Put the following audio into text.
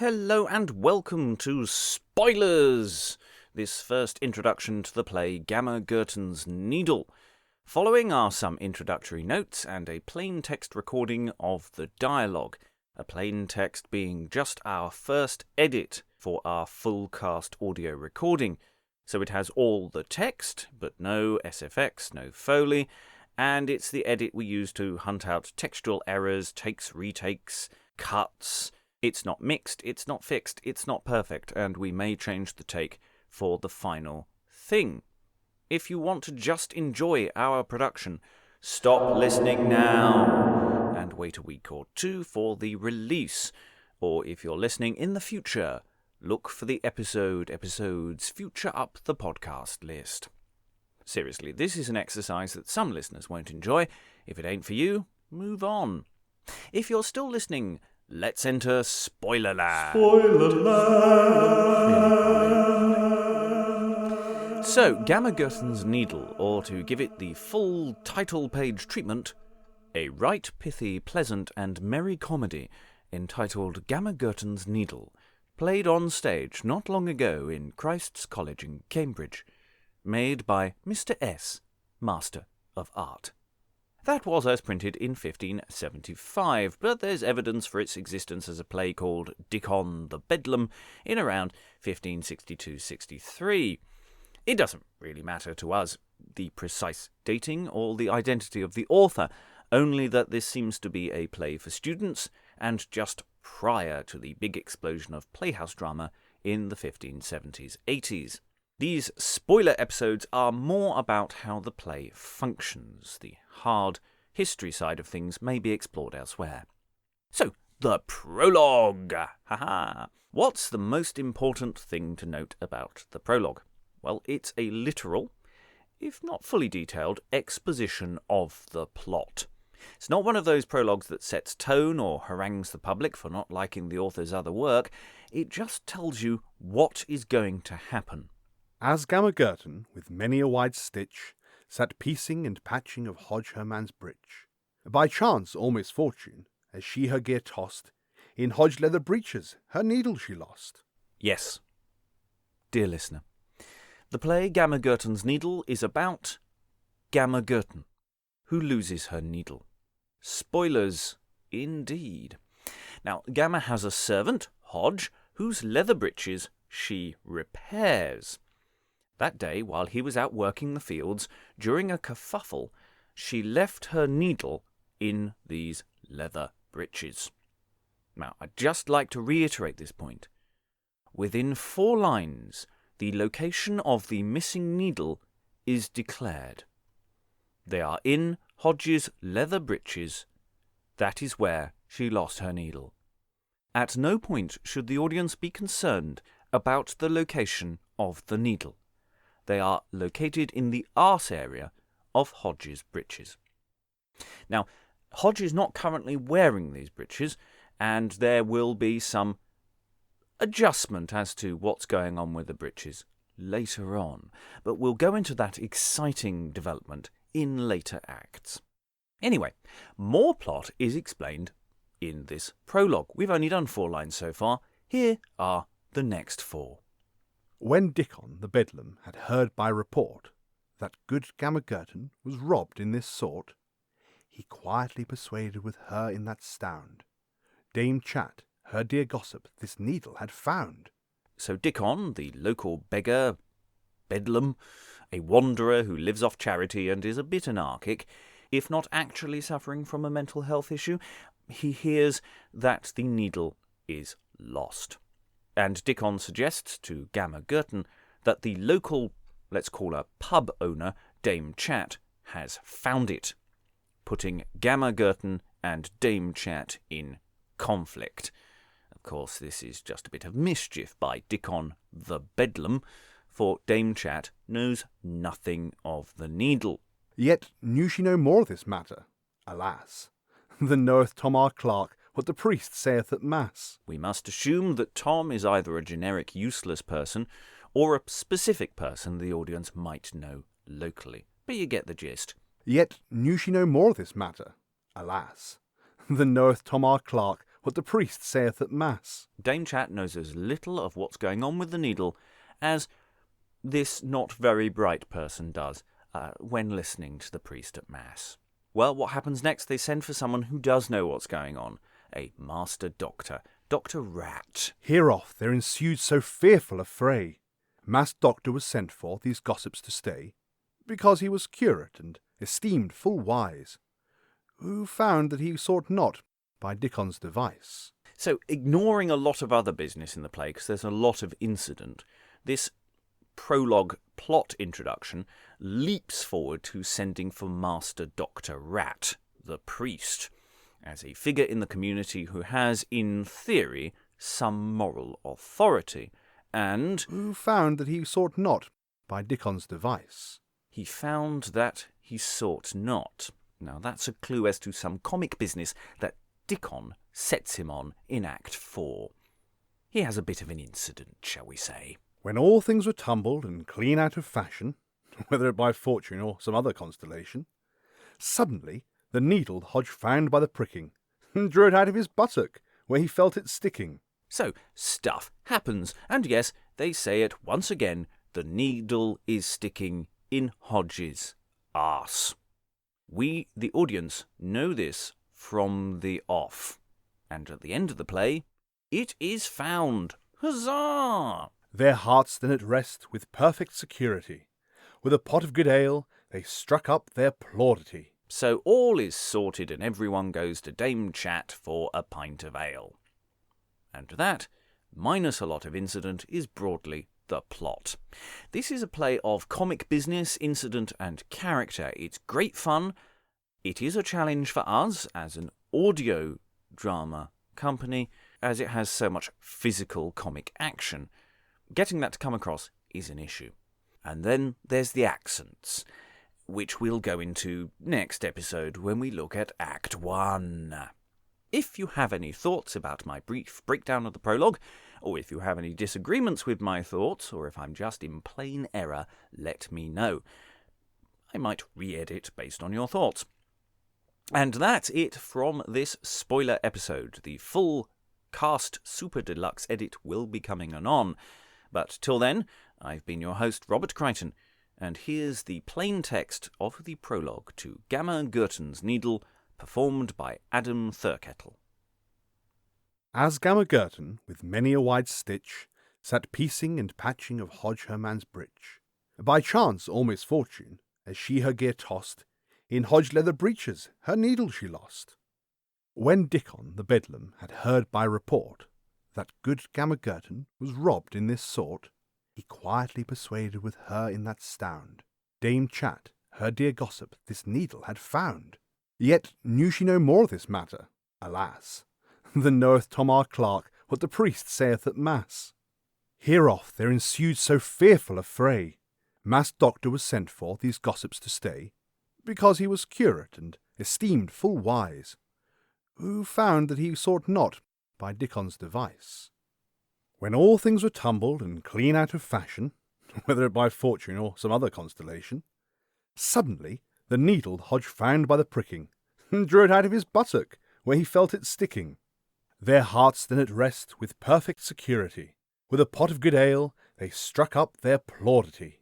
Hello and welcome to Spoilers, this first introduction to the play Gammer Gurton's Needle. Following are some introductory notes and a plain text recording of the dialogue, a plain text being just our first edit for our full cast audio recording. So it has all the text, but no SFX, no Foley, and it's the edit we use to hunt out textual errors, takes, retakes, cuts. It's not mixed, it's not fixed, it's not perfect, and we may change the take for the final thing. If you want to just enjoy our production, stop listening now and wait a week or two for the release. Or if you're listening in the future, look for the episodes future up the podcast list. Seriously, this is an exercise that some listeners won't enjoy. If it ain't for you, move on. If you're still listening, let's enter Spoilerland. So, Gammer Gurton's Needle, or to give it the full title page treatment, a right pithy, pleasant and merry comedy entitled Gammer Gurton's Needle, played on stage not long ago in Christ's College in Cambridge, made by Mr. S, Master of Art. That was as printed in 1575, but there's evidence for its existence as a play called Dickon the Bedlam in around 1562-63. It doesn't really matter to us the precise dating or the identity of the author, only that this seems to be a play for students and just prior to the big explosion of playhouse drama in the 1570s-80s. These spoiler episodes are more about how the play functions. The hard history side of things may be explored elsewhere. So, the prologue! Haha! What's the most important thing to note about the prologue? Well, it's a literal, if not fully detailed, exposition of the plot. It's not one of those prologues that sets tone or harangues the public for not liking the author's other work. It just tells you what is going to happen. As Gammer Gurton, with many a wide stitch, sat piecing and patching of Hodge her man's breech, by chance or misfortune, as she her gear tossed, in Hodge leather breeches her needle she lost. Yes, dear listener, the play Gammer Gurton's Needle is about Gammer Gurton, who loses her needle. Spoilers, indeed. Now, Gammer has a servant, Hodge, whose leather breeches she repairs. That day, while he was out working the fields, during a kerfuffle, she left her needle in these leather breeches. Now, I'd just like to reiterate this point. Within 4 lines, the location of the missing needle is declared. They are in Hodge's leather breeches. That is where she lost her needle. At no point should the audience be concerned about the location of the needle. They are located in the arse area of Hodge's breeches. Now, Hodge is not currently wearing these breeches, and there will be some adjustment as to what's going on with the breeches later on, but we'll go into that exciting development in later acts. Anyway, more plot is explained in this prologue. We've only done 4 lines so far. Here are the next 4. When Dickon the Bedlam had heard by report that good Gammer Gurton was robbed in this sort, he quietly persuaded with her in that stound Dame Chat, her dear gossip, this needle had found. So Dickon, the local beggar, Bedlam, a wanderer who lives off charity and is a bit anarchic, if not actually suffering from a mental health issue, he hears that the needle is lost. And Dickon suggests to Gammer Gurton that the local, let's call her pub owner, Dame Chat, has found it, putting Gammer Gurton and Dame Chat in conflict. Of course, this is just a bit of mischief by Dickon the Bedlam, for Dame Chat knows nothing of the needle. Yet knew she no more of this matter, alas, than knoweth Tom our clerk what the priest saith at Mass. We must assume that Tom is either a generic useless person or a specific person the audience might know locally. But you get the gist. Yet knew she no more of this matter, alas, than knoweth Tom our clerk what the priest saith at Mass. Dame Chat knows as little of what's going on with the needle as this not very bright person does when listening to the priest at Mass. Well, what happens next? They send for someone who does know what's going on, a master doctor, Dr. Rat. Hereof there ensued so fearful a fray. Mass doctor was sent for these gossips to stay, because he was curate and esteemed full wise, who found that he sought not by Dickon's device. So, ignoring a lot of other business in the play, because there's a lot of incident, this prologue plot introduction leaps forward to sending for Master Dr. Rat, the priest, as a figure in the community who has, in theory, some moral authority, and who found that he sought not by Dickon's device. He found that he sought not. Now that's a clue as to some comic business that Dickon sets him on in Act 4. He has a bit of an incident, shall we say. When all things were tumbled and clean out of fashion, whether by fortune or some other constellation, suddenly the needle Hodge found by the pricking, and drew it out of his buttock, where he felt it sticking. So, stuff happens, and yes, they say it once again, the needle is sticking in Hodge's arse. We, the audience, know this from the off. And at the end of the play, it is found. Huzzah! Their hearts then at rest with perfect security. With a pot of good ale, they struck up their plaudity. So all is sorted and everyone goes to Dame Chat for a pint of ale. And that, minus a lot of incident, is broadly the plot. This is a play of comic business, incident and character. It's great fun. It is a challenge for us as an audio drama company, as it has so much physical comic action. Getting that to come across is an issue. And then there's the accents, which we'll go into next episode when we look at Act 1. If you have any thoughts about my brief breakdown of the prologue, or if you have any disagreements with my thoughts, or if I'm just in plain error, let me know. I might re-edit based on your thoughts. And that's it from this spoiler episode. The full cast super deluxe edit will be coming anon. But till then, I've been your host, Robert Crighton, and here's the plain text of the prologue to Gammer Gurton's Needle, performed by Adam Thurkettle. As Gammer Gurton, with many a wide stitch, sat piecing and patching of Hodge her man's breech, by chance or misfortune, as she her gear tossed, in Hodge leather breeches her needle she lost. When Dickon the Bedlam had heard by report that good Gammer Gurton was robbed in this sort, he quietly persuaded with her in that stound Dame Chat, her dear gossip, this needle had found. Yet knew she no more of this matter, alas, than knoweth Tom our clerk what the priest saith at Mass. Hereof there ensued so fearful a fray. Mass doctor was sent for these gossips to stay, because he was curate and esteemed full wise, who found that he sought not by Dickon's device. When all things were tumbled and clean out of fashion, whether by fortune or some other constellation, suddenly the needle Hodge found by the pricking, and drew it out of his buttock, where he felt it sticking. Their hearts then at rest with perfect security. With a pot of good ale, they struck up their plaudity.